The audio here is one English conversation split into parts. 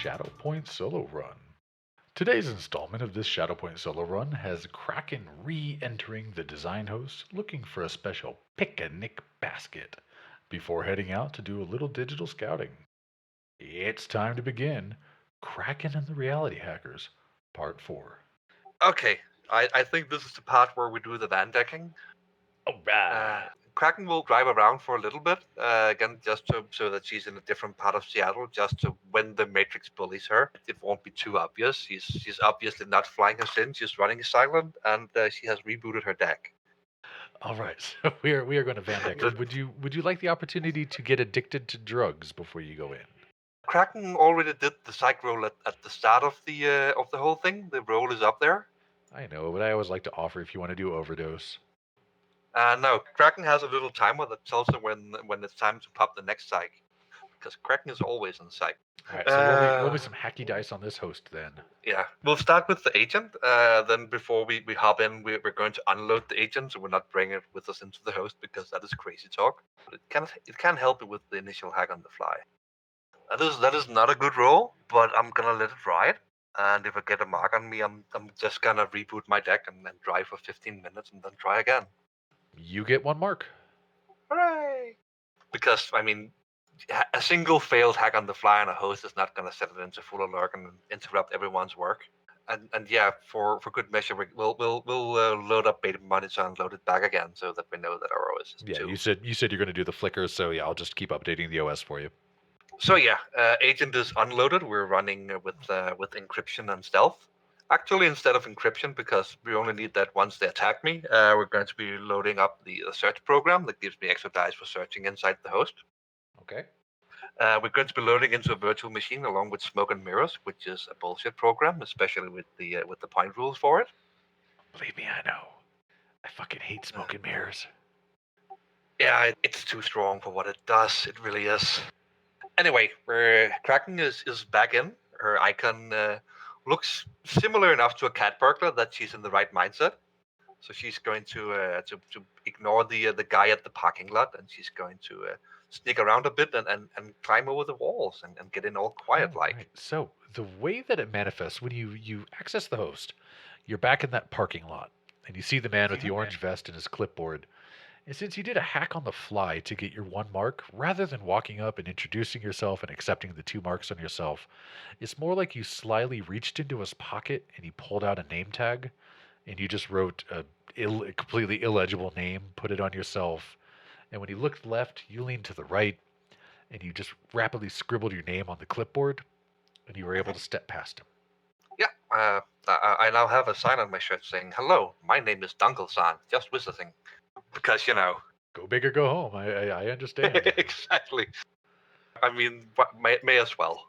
ShadowPoint Solo run. Today's installment of this ShadowPoint Solo run has Kraken re-entering the design host looking for a special pic-a-nic basket before heading out to do a little digital scouting. It's time to begin Kraken and the Reality Hackers, Part 4. Okay, I think this is the part where we do the van decking. Alright. Kraken will drive around for a little bit, again, just so that she's in a different part of Seattle, just so when the Matrix bullies her, it won't be too obvious. She's obviously not flying us in, she's running silent, and she has rebooted her deck. Alright, so we are going to Van Deck. Would you like the opportunity to get addicted to drugs before you go in? Kraken already did the psych roll at the start of the whole thing. The roll is up there. I know, but I always like to offer if you want to do overdose. No, Kraken has a little timer that tells her when it's time to pop the next psych. Because Kraken is always on psych. Alright, so roll me some hacky dice on this host then. Yeah, we'll start with the agent. Then before we hop in, we're going to unload the agent, so we're not bringing it with us into the host because that is crazy talk. But it can help you with the initial hack on the fly. That is not a good roll, but I'm gonna let it ride. And if I get a mark on me, I'm just gonna reboot my deck and then drive for 15 minutes and then try again. You get one mark. Hooray! Because I mean, a single failed hack on the fly on a host is not gonna set it into full alert and interrupt everyone's work. And yeah, for good measure, we'll load up beta monitor and load it back again so that we know that our OS is 2. Yeah, you said you're going to do the flickers, so yeah, I'll just keep updating the OS for you. So yeah, agent is unloaded. We're running with encryption and stealth. Actually, instead of encryption, because we only need that once they attack me, we're going to be loading up the search program that gives me extra dice for searching inside the host. Okay. We're going to be loading into a virtual machine along with smoke and mirrors, which is a bullshit program, especially with the point rules for it. Believe me, I know. I fucking hate smoke and mirrors. Yeah, it's too strong for what it does. It really is. Anyway, Kraken is back in. Her icon looks similar enough to a cat burglar that she's in the right mindset. So she's going to ignore the guy at the parking lot, and she's going to sneak around a bit and climb over the walls and get in all quiet like. Right. So the way that it manifests when you access the host, you're back in that parking lot, and you see the man with the orange vest and his clipboard. And since you did a hack on the fly to get your one mark, rather than walking up and introducing yourself and accepting the 2 marks on yourself, it's more like you slyly reached into his pocket and he pulled out a name tag, and you just wrote a completely illegible name, put it on yourself, and when he looked left, you leaned to the right, and you just rapidly scribbled your name on the clipboard, and you were able to step past him. Yeah, I now have a sign on my shirt saying, "Hello, my name is Dunkelsan, just visiting." Because, you know. Go big or go home. I understand. Exactly. I mean, may as well.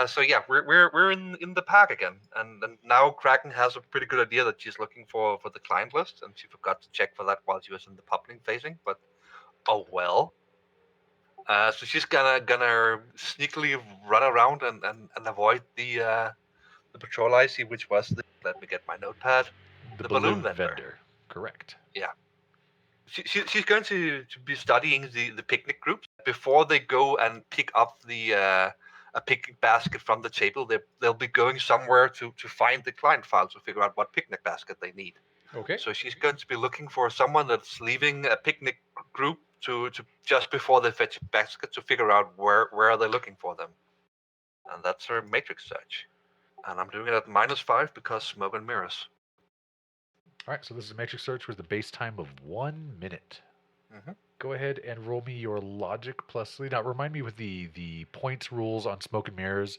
So yeah, we're in the park again, and now Kraken has a pretty good idea that she's looking for the client list, and she forgot to check for that while she was in the public facing. But oh well. So she's gonna sneakily run around and avoid the patrol IC, which was let me get my notepad. The balloon vendor. Correct. Yeah. She's going to be studying the picnic groups before they go and pick up the a picnic basket from the table. They'll be going somewhere to find the client file to figure out what picnic basket they need. Okay. So she's going to be looking for someone that's leaving a picnic group to just before they fetch a basket to figure out where are they looking for them. And that's her matrix search. And I'm doing it at -5 because smoke and mirrors. All right, so this is a matrix search with a base time of 1 minute. Mm-hmm. Go ahead and roll me your logic plus. Now, remind me with the points rules on smoke and mirrors.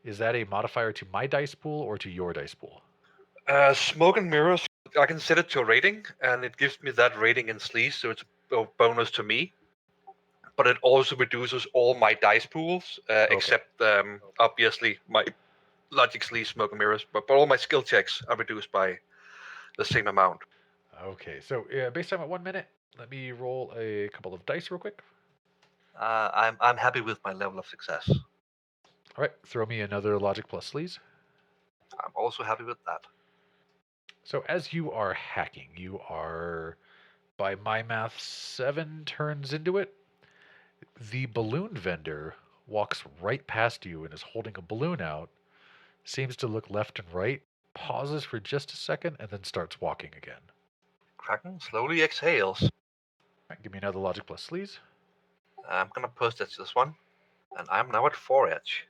Is that a modifier to my dice pool or to your dice pool? Smoke and mirrors, I can set it to a rating, and it gives me that rating in sleaze, so it's a bonus to me. But it also reduces all my dice pools, except obviously my logic sleaze, smoke and mirrors. But all my skill checks are reduced by the same amount. Okay, so base time at 1 minute. Let me roll a couple of dice real quick. I'm happy with my level of success. All right, throw me another logic plus, please. I'm also happy with that. So as you are hacking, you are, by my math, 7 turns into it. The balloon vendor walks right past you and is holding a balloon out, seems to look left and right, pauses for just a second, and then starts walking again. Kraken slowly exhales. All right, give me another logic plus, please. I'm gonna post it to this one, and I'm now at 4 edge.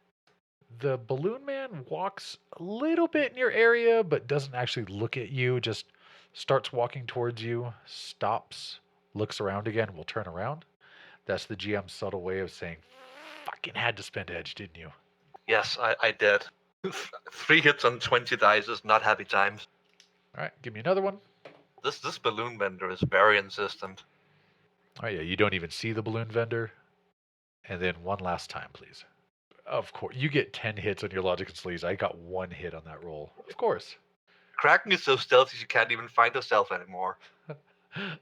The balloon man walks a little bit in your area, but doesn't actually look at you, just starts walking towards you, stops, looks around again, will turn around. That's the GM's subtle way of saying, fucking had to spend edge, didn't you? Yes, I did. 3 hits on 20 dice is not happy times. All right, give me another one. This balloon vendor is very insistent. Oh, yeah, you don't even see the balloon vendor. And then one last time, please. Of course, you get 10 hits on your logic and sleaze. I got 1 hit on that roll. Of course. Kraken is so stealthy she can't even find herself anymore.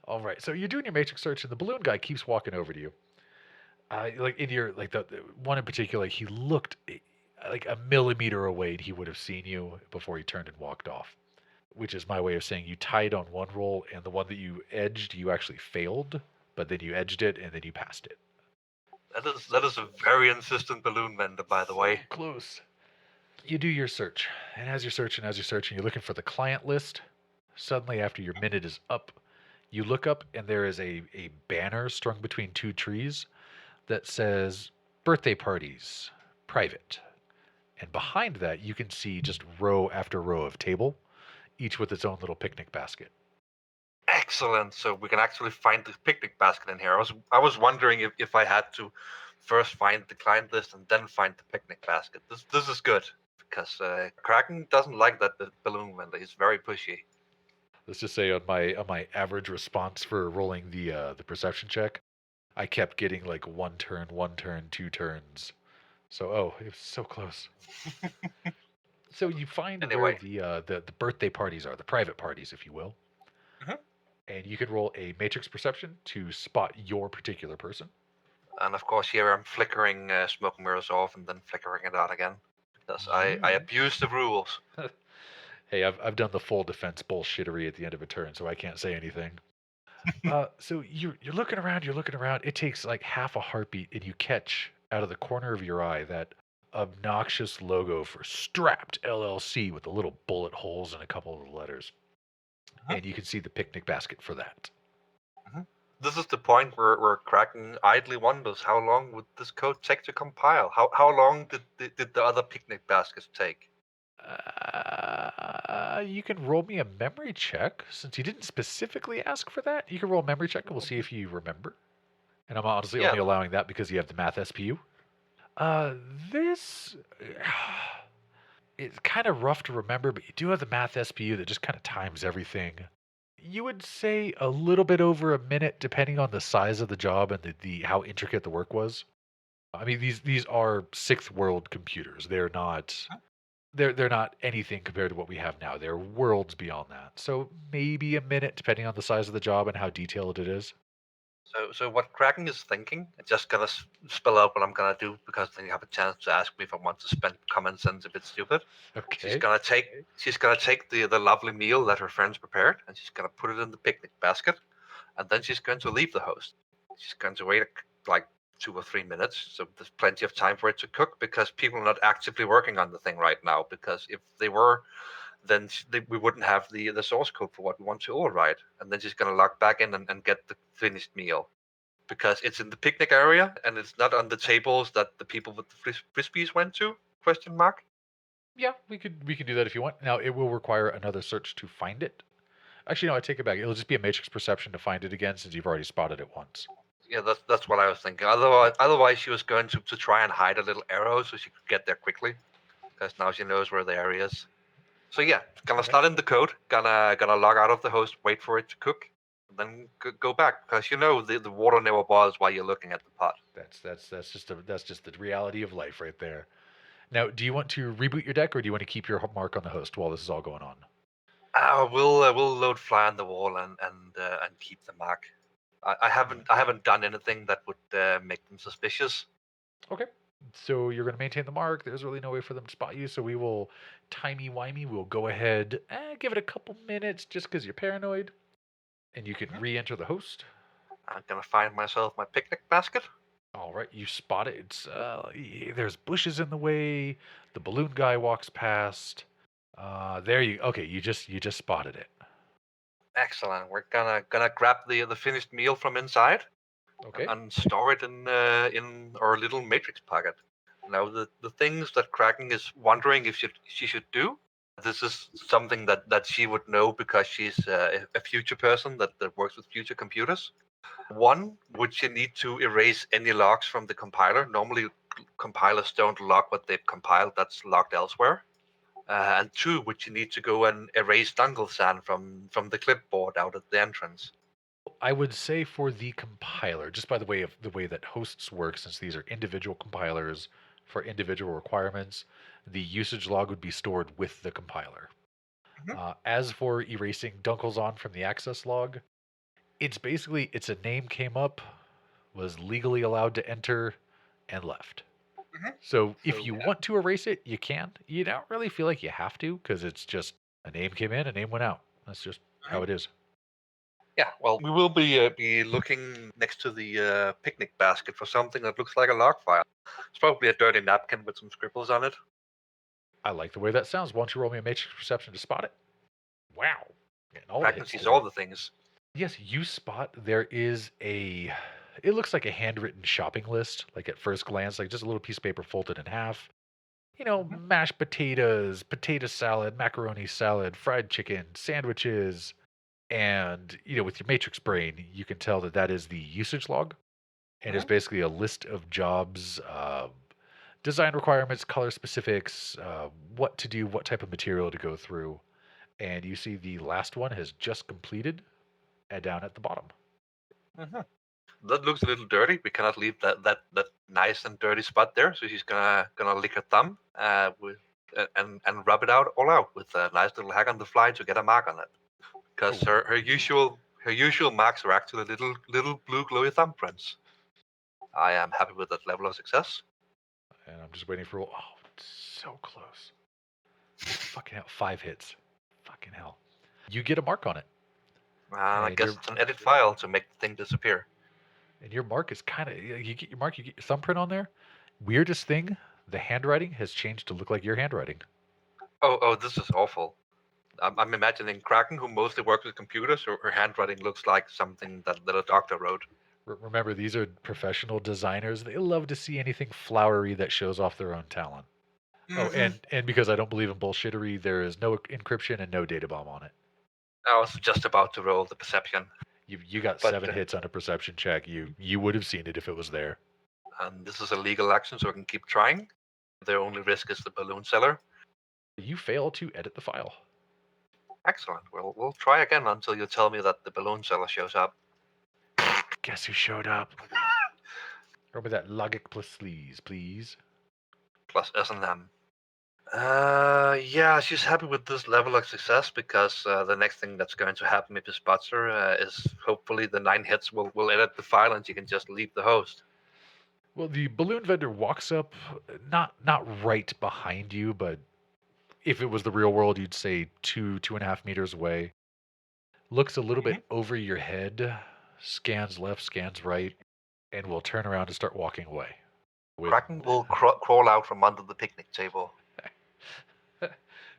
All right, so you're doing your matrix search, and the balloon guy keeps walking over to you. Like in your the one in particular, he looked like a millimeter away, and he would have seen you before he turned and walked off. Which is my way of saying you tied on one roll, and the one that you edged, you actually failed, but then you edged it, and then you passed it. That is a very insistent balloon vendor, by the way. Close. You do your search, and as you're searching, you're looking for the client list. Suddenly, after your minute is up, you look up, and there is a banner strung between 2 trees that says birthday parties, private. And behind that, you can see just row after row of table, each with its own little picnic basket. Excellent. So we can actually find the picnic basket in here. I was wondering if I had to first find the client list and then find the picnic basket. This is good because Kraken doesn't like that balloon vendor. He's very pushy. Let's just say on my average response for rolling the perception check, I kept getting like 1 turn, 2 turns. So it was so close. So you find Anyway. where the birthday parties are, the private parties, if you will. Mhm. And you can roll a matrix perception to spot your particular person. And of course, here I'm flickering smoke mirrors off and then flickering it out again because I abuse the rules. Hey, I've done the full defense bullshittery at the end of a turn, so I can't say anything. So you're looking around, It takes like half a heartbeat, and you catch out of the corner of your eye that obnoxious logo for Strapped LLC with the little bullet holes and a couple of the letters. Uh-huh. And you can see the picnic basket for that. This is the point where Kraken idly wonders how long would this code take to compile? How long did the other picnic baskets take? You can roll me a memory check. Since you didn't specifically ask for that, you can roll a memory check and we'll see if you remember. And I'm honestly only allowing that because you have the math SPU. This... It's kind of rough to remember, but you do have the math SPU that just kind of times everything. You would say a little bit over a minute, depending on the size of the job and the how intricate the work was. I mean, these are 6th world computers. They're not anything compared to what we have now. They're worlds beyond that. So maybe a minute, depending on the size of the job and how detailed it is. So what Kraken is thinking, I'm just gonna spell out what I'm gonna do because then you have a chance to ask me if I want to spend common sense a bit stupid. Okay. She's gonna take the lovely meal that her friends prepared and she's gonna put it in the picnic basket, and then she's going to leave the host. She's going to wait like 2 or 3 minutes, so there's plenty of time for it to cook because people are not actively working on the thing right now. Because if they were, then we wouldn't have the source code for what we want to override. And then she's going to log back in and get the finished meal because it's in the picnic area and it's not on the tables that the people with the frisbees went to? Question mark. Yeah, we could do that if you want. Now it will require another search to find it. Actually, no, I take it back. It'll just be a matrix perception to find it again since you've already spotted it once. Yeah, that's what I was thinking. Otherwise, she was going to try and hide a little arrow so she could get there quickly, because now she knows where the area is. So yeah, gonna start in the code. Gonna log out of the host, wait for it to cook, and then go back because the water never boils while you're looking at the pot. That's just the reality of life right there. Now, do you want to reboot your deck or do you want to keep your mark on the host while this is all going on? We'll load fly on the wall and keep the mark. I haven't done anything that would make them suspicious. Okay. So you're going to maintain the mark. There's really no way for them to spot you. So we will timey-wimey. We'll go ahead and give it a couple minutes just because you're paranoid. And you can re-enter the host. I'm gonna find myself my picnic basket. All right, you spot it. It's there's bushes in the way. The balloon guy walks past. There you. Okay, you just spotted it. Excellent. We're gonna grab the finished meal from inside Okay. and store it in our little matrix pocket. Now the things that Kraken is wondering if she should do. This is something that she would know because she's a future person that works with future computers. One, would she need to erase any logs from the compiler? Normally, compilers don't log what they've compiled, that's logged elsewhere. And two, would you need to go and erase Dungle Sand from the clipboard out at the entrance? I would say for the compiler, just by the way of the way that hosts work, since these are individual compilers for individual requirements, the usage log would be stored with the compiler. Mhm. As for erasing Dunkles on from the access log, it's basically it's a name came up, was legally allowed to enter, and left. Mhm. So if So you want to erase it, you can. You don't really feel like you have to because it's just a name came in, a name went out. That's just how Mhm. it is. yeah, well, we will be looking next to the picnic basket for something that looks like a log file. It's probably a dirty napkin with some scribbles on it. I like the way that sounds. Why don't you roll me a matrix perception to spot it? Wow. Getting all the Kraken hits sees today. all the things. Yes, you spot there is it looks like a handwritten shopping list, like at first glance, like just a little piece of paper folded in half. Mhm. Mashed potatoes, potato salad, macaroni salad, fried chicken, sandwiches, and with your matrix brain, you can tell that that is the usage log, and it's Mhm. basically a list of jobs, design requirements, color specifics, what to do, what type of material to go through, and you see the last one has just completed, and down at the bottom. Mhm. That looks a little dirty. We cannot leave that nice and dirty spot there. So she's gonna lick her thumb and rub it out all out with a nice little hack on the fly to get a mark on it. Because Oh, her usual marks are actually little blue glowy thumbprints. I am happy with that level of success. and I'm just waiting for so close. Fucking hell, 5 hits. Fucking hell. You get a mark on it, And I and guess your it's an edit file to make the thing disappear. and your mark is kind of you get your mark, you get your thumbprint on there. Weirdest thing, the handwriting has changed to look like your handwriting. Oh, this is awful. I'm imagining Kraken, who mostly works with computers, her handwriting looks like something that a doctor wrote. Remember, these are professional designers. They love to see anything flowery that shows off their own talent. Oh, Hmm. and because I don't believe in bullshittery, there is no encryption and no data bomb on it. I was just about to roll the perception, You got but 7 hits on a perception check. You would have seen it if it was there. this is a legal action, so I can keep trying. The only risk is the balloon seller. You fail to edit the file. Excellent. We'll try again until you tell me that the balloon seller shows up. Guess who showed up? Remember that logic plus sleaze, please. Plus S&M. Yeah, she's happy with this level of success because the next thing that's going to happen if he spots her is hopefully the 9 hits will edit the file and she can just leave the host. Well, the balloon vendor walks up, not right behind you, but if it was the real world, you'd say 2.5 meters away. Looks a little Mhm. bit over your head, scans left, scans right, and will turn around and start walking away. With Kraken will crawl out from under the picnic table.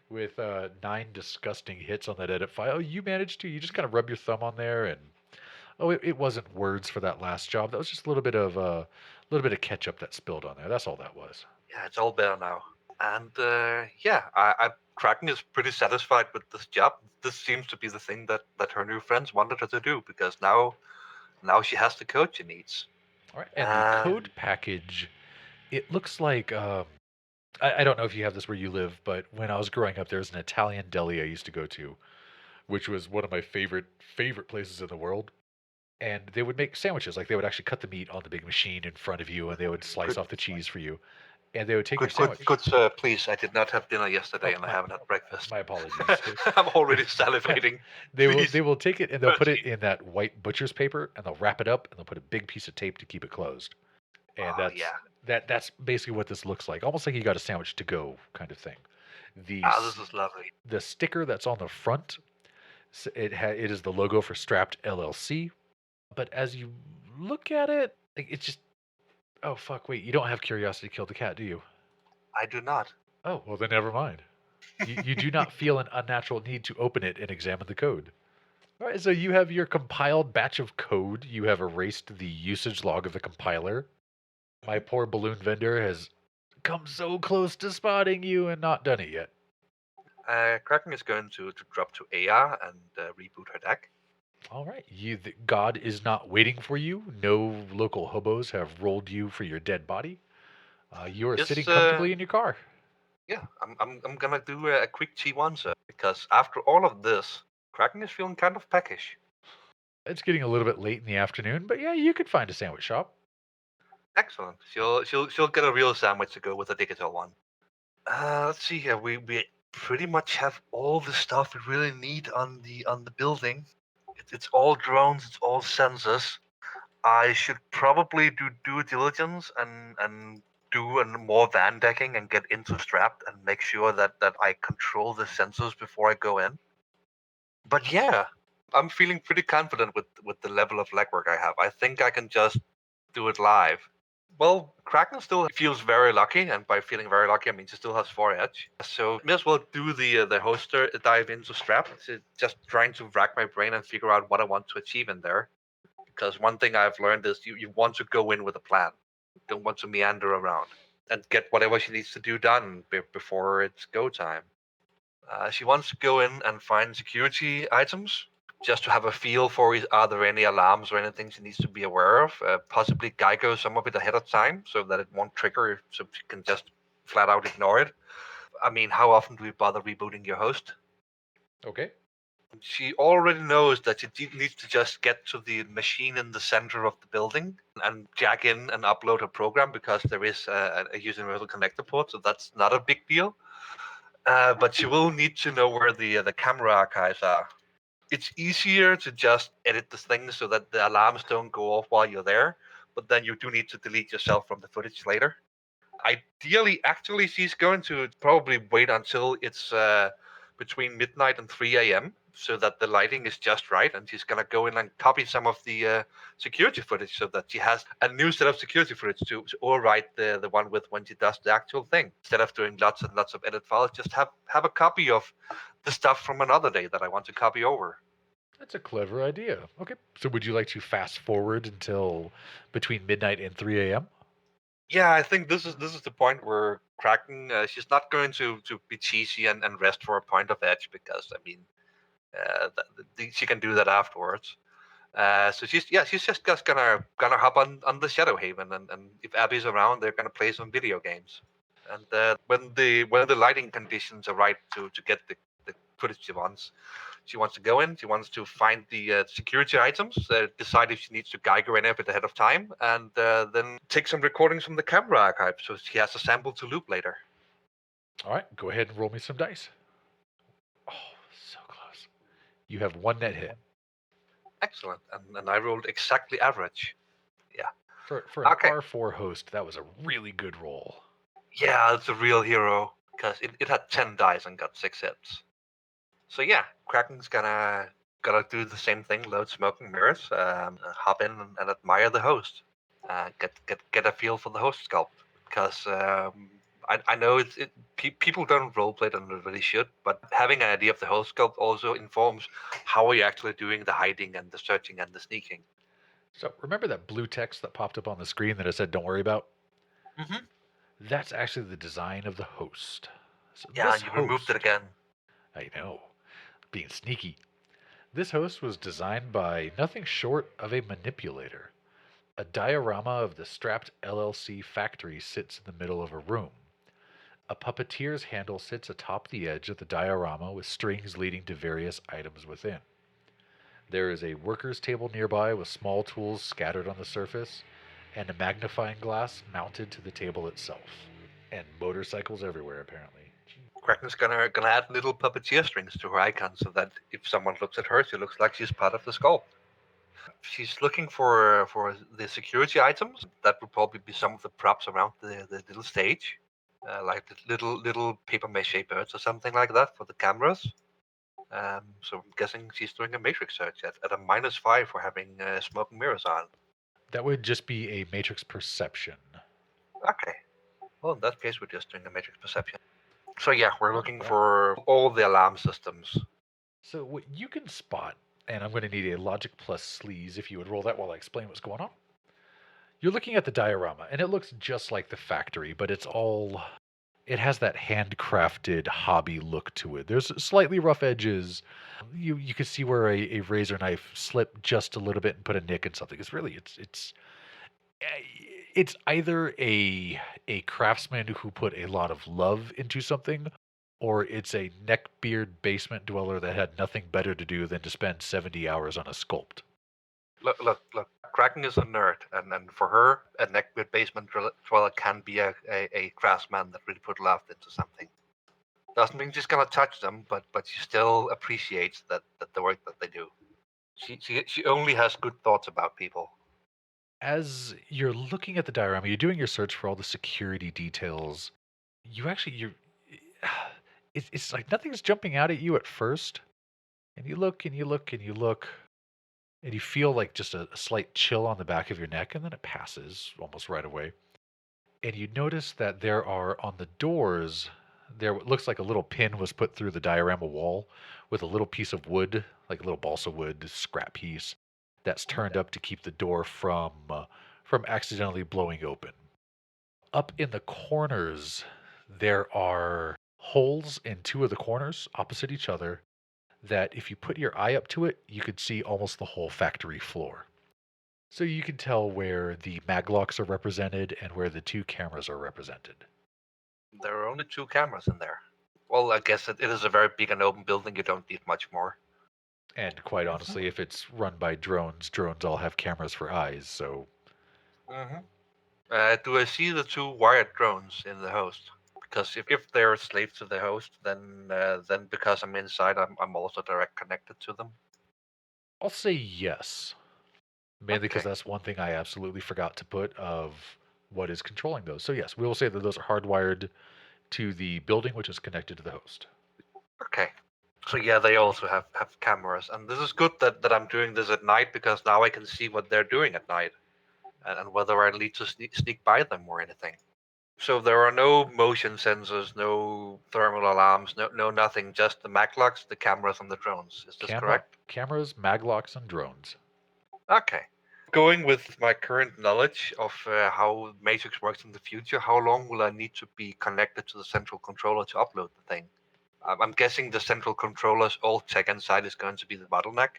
with 9 disgusting hits on that edit file, you managed to. You just kind of rub your thumb on there, and it wasn't words for that last job. That was just a little bit of ketchup that spilled on there. That's all that was. Yeah, it's all better now. And yeah, Kraken is pretty satisfied with this job. This seems to be the thing that her new friends wanted her to do because now she has the code she needs. All right, and the Uh, code package. It looks like I don't know if you have this where you live, but when I was growing up, there was an Italian deli I used to go to, which was one of my favorite places in the world. And they would make sandwiches, like they would actually cut the meat on the big machine in front of you, and they would slice good, off the cheese for you, and they would take your good, sandwich. sir. Please, I did not have dinner yesterday, Oh, and I haven't had breakfast. my apologies. I'm already salivating. They will Please they will take it and they'll put it proceed. in that white butcher's paper, and they'll wrap it up, and they'll put a big piece of tape to keep it closed. And Oh yeah. that's basically what this looks like, almost like you got a sandwich to go kind of thing. The Ah, this is lovely. the sticker that's on the front, it is the logo for Strapped LLC. But as you look at it, like, it's just Oh, fuck, wait, you don't have curiosity kill the cat, do you? I do not. Oh, well, then never mind. You do not feel an unnatural need to open it and examine the code. All right, so you have your compiled batch of code. You have erased the usage log of the compiler. My poor balloon vendor has come so close to spotting you and not done it yet. Kraken is going to drop to AR and reboot her deck. All right, God is not waiting for you. No local hobos have rolled you for your dead body. You are sitting comfortably in your car. Yeah, I'm gonna do a quick T1, sir, because after all of this, Kraken is feeling kind of peckish. It's getting a little bit late in the afternoon, but yeah, you could find a sandwich shop. Excellent. She'll get a real sandwich to go with a digital one. Let's see here. We pretty much have all the stuff we really need on the building. It's all drones. It's all sensors. I should probably do due diligence and do more van decking and get into strapped and make sure that I control the sensors before I go in. But yeah, I'm feeling pretty confident with the level of legwork I have. I think I can just do it live. Well, Kraken still feels very lucky, and by feeling very lucky, I mean she still has 4 edge. So may as well do the hoster dive into strap. So just trying to rack my brain and figure out what I want to achieve in there. Because one thing I've learned is you want to go in with a plan. You don't want to meander around and get whatever she needs to do done before it's go time. She wants to go in and find security items just to have a feel for are there any alarms or anything she needs to be aware of. Possibly Geico some of it ahead of time so that it won't trigger, so she can just flat out ignore it. I mean, how often do we bother rebooting your host? Okay. She already knows that she needs to just get to the machine in the center of the building and jack in and upload a program because there is a universal connector port, so that's not a big deal. But she will need to know where the camera archives are. It's easier to just edit the thing so that the alarms don't go off while you're there, but then you do need to delete yourself from the footage later. Ideally, actually, she's going to probably wait until it's between midnight and 3 a.m. so that the lighting is just right, and she's going to go in and copy some of the security footage so that she has a new set of security footage to overwrite the one with when she does the actual thing. Instead of doing lots and lots of edit files, just have a copy of the stuff from another day that I want to copy over. That's a clever idea. Okay. So would you like to fast forward until between midnight and 3 a.m.? Yeah, I think this is the point where Kraken she's not going to be cheesy and rest for a point of edge because I mean she can do that afterwards. So she's just gonna hop on the Shadow Haven and if Abby's around, they're gonna play some video games. And when the lighting conditions are right to get the footage she wants to go in. She wants to find the security items, decide if she needs to Geiger any of it ahead of time, and then take some recordings from the camera archive so she has a sample to loop later. All right. Go ahead and roll me some dice. Oh, so close. You have one net hit. Excellent. And I rolled exactly average. Yeah. For an Okay. R4 host, that was a really good roll. Yeah, it's a real hero because it had 10 dice and got 6 hits. So yeah, Kraken's gonna do the same thing, load smoking mirrors, hop in and admire the host, get a feel for the host sculpt because I know people don't roleplay and they really should, but having an idea of the host sculpt also informs how are you actually doing the hiding and the searching and the sneaking. So remember that blue text that popped up on the screen that I said don't worry about? Mm-hmm. That's actually the design of the host. So Yeah, this and you removed it again. I know, being sneaky. This host was designed by nothing short of a manipulator. A diorama of the Strapped LLC factory sits in the middle of a room. A puppeteer's handle sits atop the edge of the diorama with strings leading to various items within. There is a worker's table nearby with small tools scattered on the surface, and a magnifying glass mounted to the table itself. And motorcycles everywhere, apparently. Kraken's gonna add little puppeteer strings to her icon so that if someone looks at her, she looks like she's part of the sculpt. She's looking for the security items. That would probably be some of the props around the little stage, like the little paper mache birds or something like that for the cameras. So I'm guessing she's doing a matrix search at a -5 for having smoke and mirrors on. That would just be a matrix perception. Okay. Well, in that case, we're just doing a matrix perception. So yeah, we're looking Yeah. for all the alarm systems. So what you can spot, and I'm going to need a logic plus sleaze if you would roll that while I explain what's going on. You're looking at the diorama, and it looks just like the factory, but it has that handcrafted hobby look to it. There's slightly rough edges. You can see where a razor knife slipped just a little bit and put a nick in something. It's either a craftsman who put a lot of love into something, or it's a neckbeard basement dweller that had nothing better to do than to spend 70 hours on a sculpt. Look. Kraken is a nerd, and for her, a neckbeard basement dweller can be a craftsman that really put love into something. Doesn't mean she's gonna touch them, but she still appreciates that the work that they do. She only has good thoughts about people. As you're looking at the diorama, you're doing your search for all the security details. You're it's like nothing's jumping out at you at first, and you look and you look and you look, and you feel like just a slight chill on the back of your neck, and then it passes almost right away. And you notice that there are on the doors, there what looks like a little pin was put through the diorama wall with a little piece of wood, like a little balsa wood scrap piece, that's turned up to keep the door from accidentally blowing open. Up in the corners, there are holes in two of the corners opposite each other that if you put your eye up to it, you could see almost the whole factory floor. So you can tell where the maglocks are represented and where the two cameras are represented. There are only 2 cameras in there. Well, I guess it is a very big and open building. You don't need much more. And quite honestly, if it's run by drones, drones all have cameras for eyes, so Mm-hmm. Do I see the 2 wired drones in the host? Because if they're slaves to the host, then because I'm inside, I'm also direct connected to them. I'll say yes. Mainly because Okay. that's one thing I absolutely forgot to put of what is controlling those. So yes, we will say that those are hardwired to the building which is connected to the host. Okay. So yeah, they also have cameras, and this is good that I'm doing this at night because now I can see what they're doing at night, and whether I need to sneak by them or anything. So there are no motion sensors, no thermal alarms, no nothing, just the maglocks, the cameras, and the drones. Is this correct? Cameras, maglocks, and drones. Okay. Going with my current knowledge of how Matrix works in the future, how long will I need to be connected to the central controller to upload the thing? I'm guessing the central controller's all tech inside is going to be the bottleneck.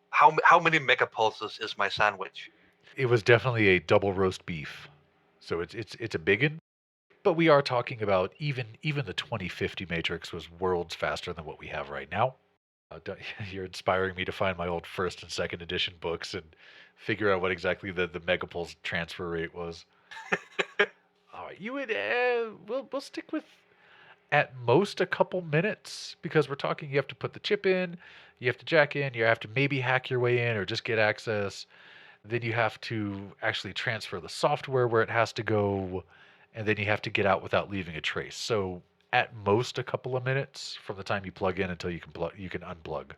How many megapulses is my sandwich? It was definitely a double roast beef, so it's a biggin. But we are talking about even the 2050 Matrix was worlds faster than what we have right now. You're inspiring me to find my old first and second edition books and figure out what exactly the megapulse transfer rate was. All right, you would we'll stick with at most a couple minutes because we're talking you have to put the chip in, you have to jack in, you have to maybe hack your way in or just get access. Then you have to actually transfer the software where it has to go, and then you have to get out without leaving a trace. So at most a couple of minutes from the time you plug in until you can unplug.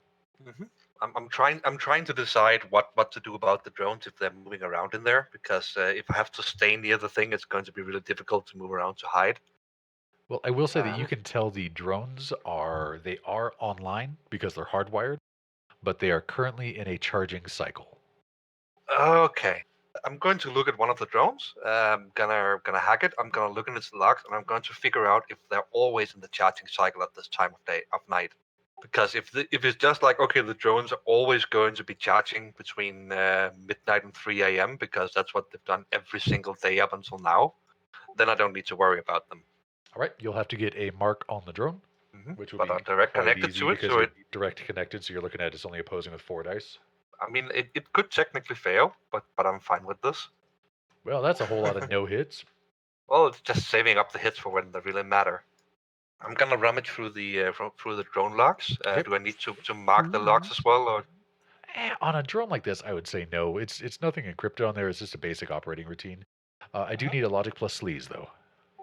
Hmm. I'm trying to decide what to do about the drones if they're moving around in there because if I have to stay near the thing, it's going to be really difficult to move around to hide. Well, I will say that you Uh, can tell the drones are online because they're hardwired, but they are currently in a charging cycle. okay. I'm going to look at one of the drones. I'm gonna hack it. I'm gonna look in its logs, and I'm going to figure out if they're always in the charging cycle at this time of night. Because if it's just like okay, the drones are always going to be charging between midnight and 3 a.m. because that's what they've done every single day up until now, then I don't need to worry about them. All right, you'll have to get a mark on the drone, which will But I'm be direct quite connected easy to it, because so you're it. direct connected. So you're looking at it's only opposing with 4 dice. I mean, it could technically fail, but I'm fine with this. Well, that's a whole lot of no hits. Well, it's just saving up the hits for when they really matter. I'm gonna rummage through the drone logs. Okay. Do I need to mark the logs as well, or? On a drone like this, I would say no. It's nothing encrypted on there. It's just a basic operating routine. I do need a logic plus sleaze though.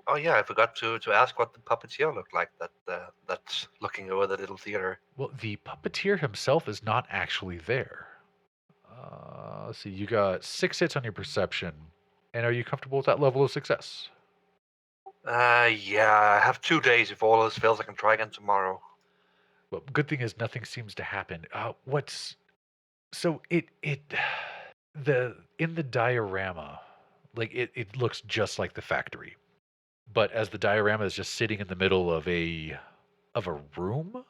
Oh yeah, I forgot to ask what the puppeteer looked like. That's looking over the little theater. Well, the puppeteer himself is not actually there. Let's see. You got 6 hits on your perception, and are you comfortable with that level of success? Yeah, I have 2 days. If all else fails, I can try again tomorrow. Well, good thing is nothing seems to happen. What's so it the in the diorama, like it looks just like the factory, but as the diorama is just sitting in the middle of a room,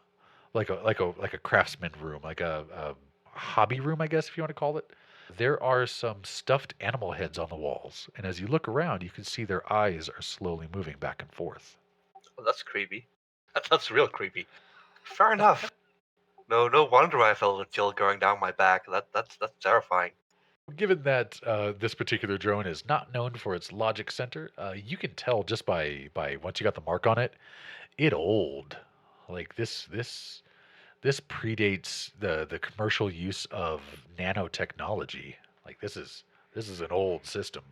like a craftsman room, like a hobby room, I guess if you want to call it. There are some stuffed animal heads on the walls, and as you look around, you can see their eyes are slowly moving back and forth. Well, that's creepy. That's real creepy. Fair enough. No wonder I felt a chill going down my back. That's terrifying. Given that this particular drone is not known for its logic center, you can tell just by once you got the mark on it, it old. Like this predates the commercial use of nanotechnology. Like this is an old system.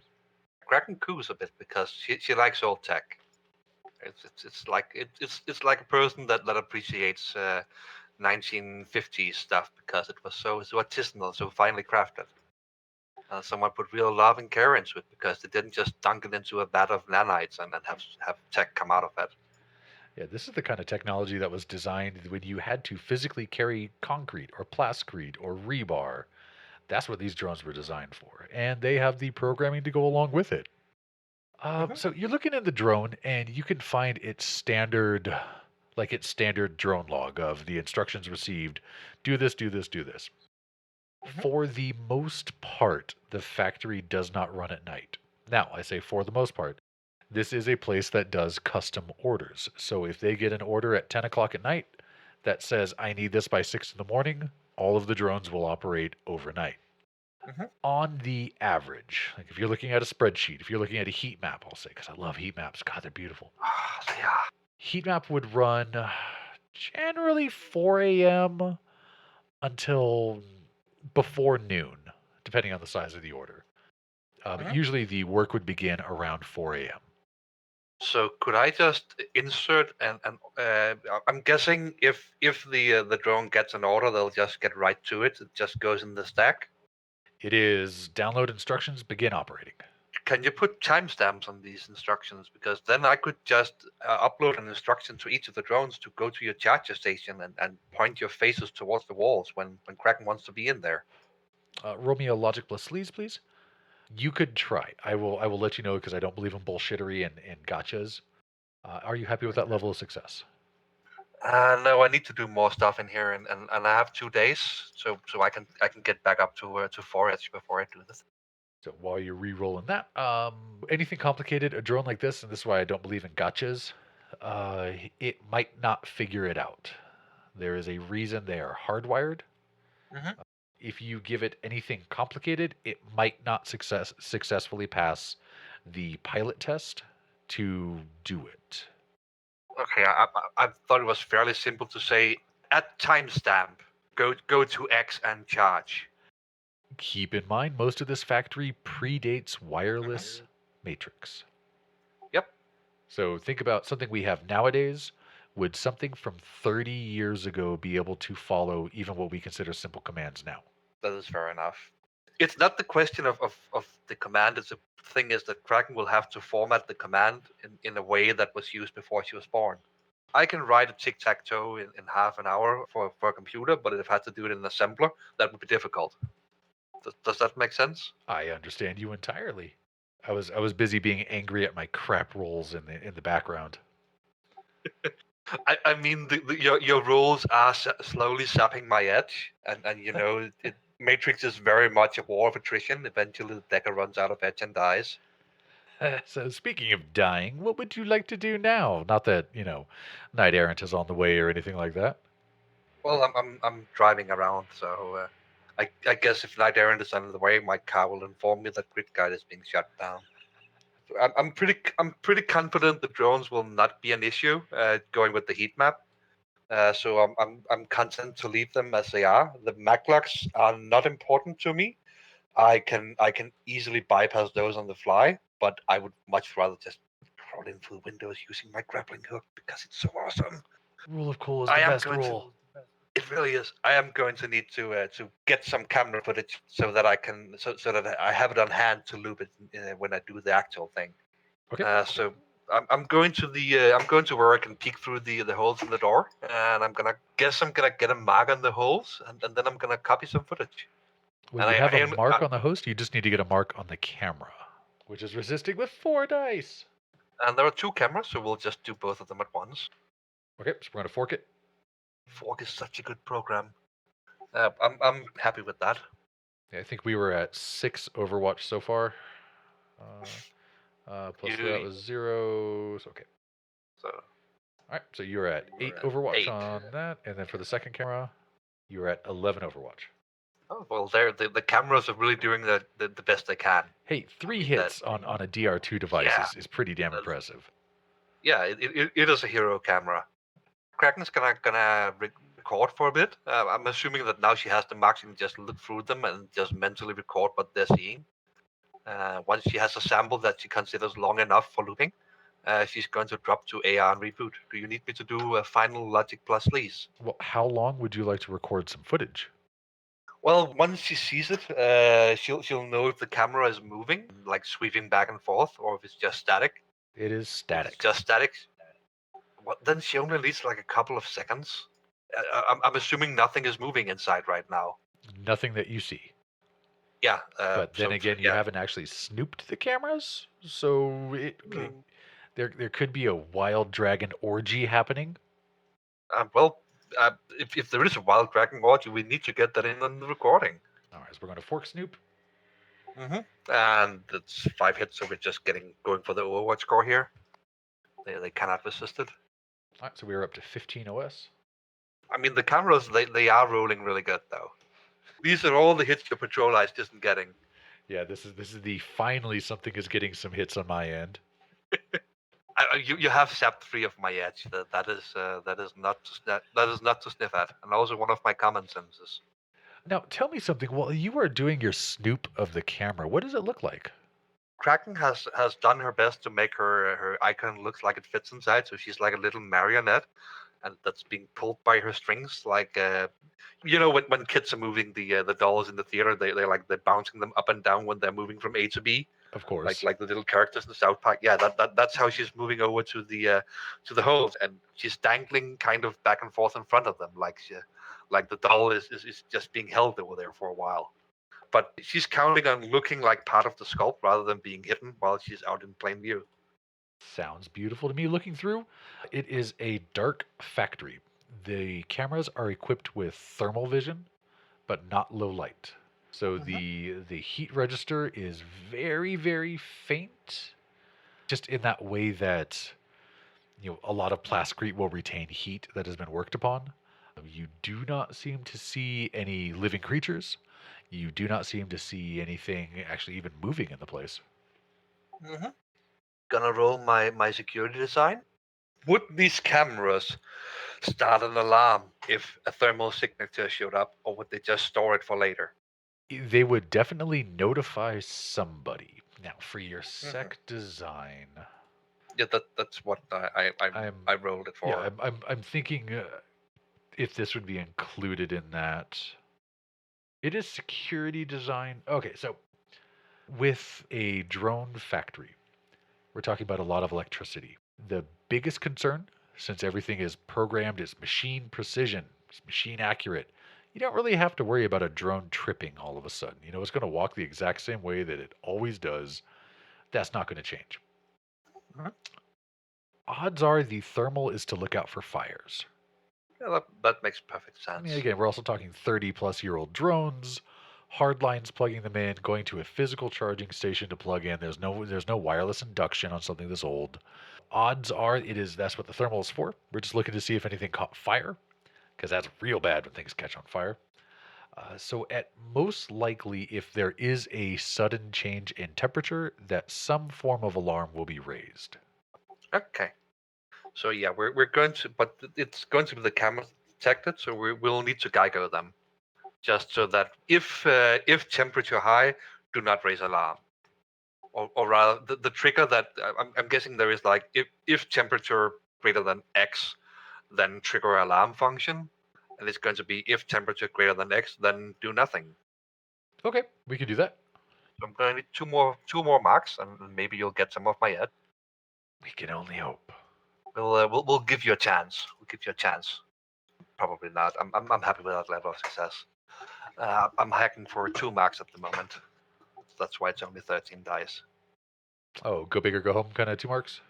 Kraken coos a bit because she likes old tech. It's like a person that appreciates 1950s stuff because it was so artisanal, so finely crafted. Someone put real love and care into it because they didn't just dunk it into a vat of nanites and then have tech come out of it. Yeah, this is the kind of technology that was designed when you had to physically carry concrete or plascrete or rebar. That's what these drones were designed for, and they have the programming to go along with it. Hmm. So you're looking in the drone, and you can find its standard drone log of the instructions received. Do this, do this, do this. Hmm. For the most part, the factory does not run at night. Now, I say for the most part. This is a place that does custom orders. So if they get an order at 10 o'clock at night that says, I need this by 6 in the morning, all of the drones will operate overnight. Hmm. On the average, like if you're looking at a spreadsheet, if you're looking at a heat map, I'll say, because I love heat maps. God, they're beautiful. Yeah. Heat map would run generally 4 a.m. until before noon, depending on the size of the order. Hmm. Usually the work would begin around 4 a.m. So could I just insert I'm guessing if the drone gets an order, they'll just get right to it. It just goes in the stack. It is download instructions, begin operating. Can you put timestamps on these instructions? Because then I could just upload an instruction to each of the drones to go to your charger station and point your faces towards the walls when Kraken wants to be in there. Roll me a logic plus sleaze, please. You could try. I will let you know because I don't believe in bullshittery and gotchas. Are you happy with that level of success? No, I need to do more stuff in here, and I have 2 days, so I can get back up to 4H before I do this. So while you're re-rolling that, anything complicated, a drone like this, and this is why I don't believe in gotchas, it might not figure it out. There is a reason they are hardwired. Hmm. If you give it anything complicated, it might not successfully pass the pilot test to do it. Okay, I thought it was fairly simple to say at timestamp go to X and charge. Keep in mind, most of this factory predates Hmm. wireless matrix. Yep, So think about something we have nowadays. Would something from 30 years ago be able to follow even what we consider simple commands now? that is fair enough. It's not the question of the command. It's the thing is that Kraken will have to format the command in a way that was used before she was born. I can write a tic-tac-toe in half an hour for a computer, but if I had to do it in an assembler, that would be difficult. Does that make sense? I understand you entirely. I was busy being angry at my crap rolls in the background. I mean, your rules are slowly sapping my edge, and Matrix is very much a war of attrition. Eventually, the Decker runs out of edge and dies. So speaking of dying, what would you like to do now? Not that, Knight Errant is on the way or anything like that. Well, I'm driving around, so I guess if Night Errant is on the way, my car will inform me that Grid Guide is being shut down. I'm pretty confident the drones will not be an issue. Going with the heat map. So I'm content to leave them as they are. The maglocks are not important to me. I can easily bypass those on the fly, but I would much rather just crawl in through windows using my grappling hook because it's so awesome. Rule of cool is I the am best going to. rule. It really is. I am going to need to get some camera footage so that I have it on hand to loop it when I do the actual thing. Okay. So I'm going to where I can peek through the holes in the door, and I'm gonna get a mark on the holes, and then I'm gonna copy some footage. Well, And you I, have I a am, mark on the host. You just need to get a mark on the camera, which is resisting with 4 dice. and there are 2 cameras, so we'll just do both of them at once. Okay, so we're going to fork it. Fork is such a good program. I'm happy with that. Yeah, I think we were at 6 Overwatch so far. Plus that You, was 0. So, okay. so All right, so you're at 8 Overwatch 8. on that. And then for the second camera, you're at 11 Overwatch. Oh, well, the cameras are really doing the best they can. Hey, 3 mean, hits on a DR2 device Yeah. is pretty damn impressive. Yeah, it is a hero camera. Kraken's gonna record for a bit. I'm assuming that now she has the marks, she can just look through them and just mentally record what they're seeing. Once she has a sample that she considers long enough for looking, she's going to drop to AR and reboot. Do you need me to do a final logic plus lease? Well, how long would you like to record some footage? Well, once she sees it, she'll know if the camera is moving, like sweeping back and forth, or if it's just static. It is If static. it's just static, well, then she only needs like a couple of seconds. I'm assuming nothing is moving inside right now. Nothing that you see. Yeah. But then again, you haven't actually snooped the cameras, so there could be a wild dragon orgy happening. If there is a wild dragon orgy, we need to get that in on the recording. All right, so we're going to fork snoop. And it's 5 hits, so we're just going for the Overwatch score here. They cannot resist it. All right, so we're up to 15 OS. I mean, the cameras, they are rolling really good, though. These are all the hits your Patrol Eyes isn't getting. Yeah, this is the finally something is getting some hits on my end. You have sapped 3 of my edge. That is not to sniff at, and also one of my common senses. Now, tell me something. While you are doing your snoop of the camera, what does it look like? Kraken has done her best to make her icon look like it fits inside, so she's like a little marionette, and that's being pulled by her strings. Like when kids are moving the dolls in the theater, they're bouncing them up and down when they're moving from A to B. Of course. Like the little characters in the South Park. Yeah, that's how she's moving over to the holes, and she's dangling kind of back and forth in front of them, like the doll is just being held over there for a while. But she's counting on looking like part of the sculpt rather than being hidden while she's out in plain view. Sounds beautiful to me looking through. It is a dark factory. The cameras are equipped with thermal vision, but not low light. So the heat register is very, very faint. Just in that way that a lot of plasticrete will retain heat that has been worked upon. You do not seem to see any living creatures. You do not seem to see anything actually even moving in the place. Gonna roll my security design. Would these cameras start an alarm if a thermal signature showed up, or would they just store it for later? They would definitely notify somebody. Now, for your sec design, Yeah, that's what I rolled it for. Yeah, I'm thinking if this would be included in that. It is security design. Okay, so with a drone factory, we're talking about a lot of electricity. The biggest concern, since everything is programmed, is machine precision, it's machine accurate. You don't really have to worry about a drone tripping all of a sudden. It's going to walk the exact same way that it always does. That's not going to change. Odds are the thermal is to look out for fires. Yeah, that makes perfect sense. I mean, again, we're also talking 30-plus-year-old drones, hard lines plugging them in, going to a physical charging station to plug in. There's no wireless induction on something this old. Odds are that's what the thermal is for. We're just looking to see if anything caught fire, because that's real bad when things catch on fire. So at most likely, if there is a sudden change in temperature, that some form of alarm will be raised. Okay. So yeah, we're going to, but it's going to be the cameras detected, so we'll need to Geiger them, just so that if temperature high, do not raise alarm, or rather the trigger that I'm guessing there is like if temperature greater than X, then trigger alarm function, and it's going to be if temperature greater than X, then do nothing. Okay, we can do that. So I'm going to need two more marks, and maybe you'll get some of my head. We can only hope. We'll give you a chance. We'll give you a chance. Probably not. I'm happy with that level of success. I'm hacking for 2 marks at the moment. That's why it's only 13 dice. Oh, go big or go home kind of 2 marks?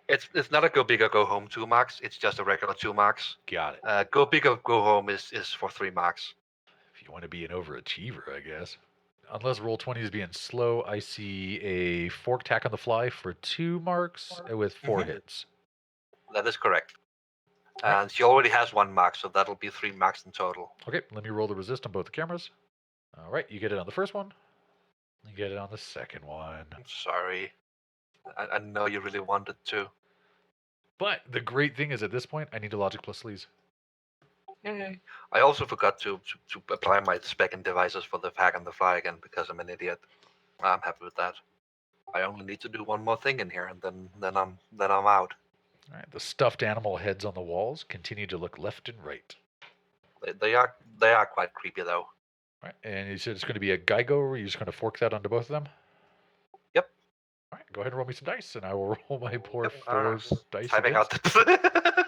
It's not a go big or go home 2 marks. It's just a regular 2 marks. Got it. Go big or go home is for 3 marks. If you want to be an overachiever, I guess. Unless Roll20 is being slow, I see a fork tack on the fly for 2 marks with 4 hits. That is correct. Right. And she already has 1 mark, so that'll be 3 marks in total. Okay, let me roll the resist on both the cameras. All right, you get it on the first one. You get it on the second one. I'm sorry. I know you really wanted to. But the great thing is at this point, I need a logic plus sleaze. Yay. I also forgot to apply my spec and devices for the hack on the fly again because I'm an idiot. I'm happy with that. I only need to do 1 more thing in here, and then I'm out. All right, the stuffed animal heads on the walls continue to look left and right. They are quite creepy though. All right, and you said it's going to be a Geigo, or you're just going to fork that onto both of them? Yep. All right, go ahead and roll me some dice, and I will roll my poor Yep, 4 dice. Typing out the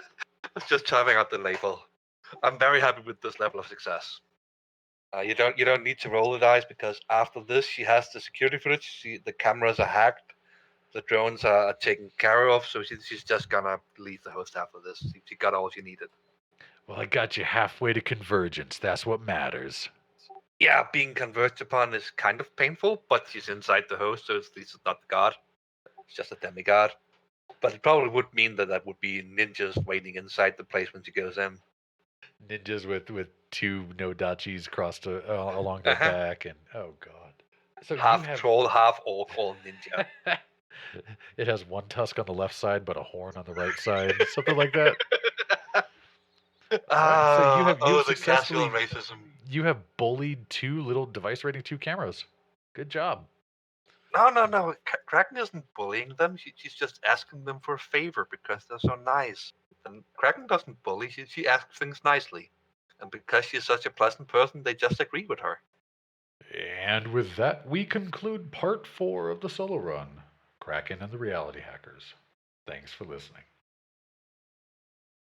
just typing out the label. I'm very happy with this level of success. You don't need to roll the dice because after this she has the security footage. The cameras are hacked, the drones are taken care of, so she's just gonna leave the host after this. She got all she needed. Well, I got you halfway to convergence. That's what matters. Yeah, being converged upon is kind of painful, but she's inside the host, so at least it's not the god. It's just a demigod. But it probably would mean that would be ninjas waiting inside the place when she goes in. Ninjas with 2 no dachis crossed along their back, and oh god. So half troll, half orc, all ninja. It has 1 tusk on the left side, but a horn on the right side, something like that. Right, so you have the casual racism. You have bullied 2 little device rating 2 cameras. Good job. No. Kraken isn't bullying them. She's just asking them for a favor because they're so nice. And Kraken doesn't bully. She asks things nicely. And because she's such a pleasant person, they just agree with her. And with that, we conclude part 4 of the solo run, Kraken and the Reality Hackers. Thanks for listening.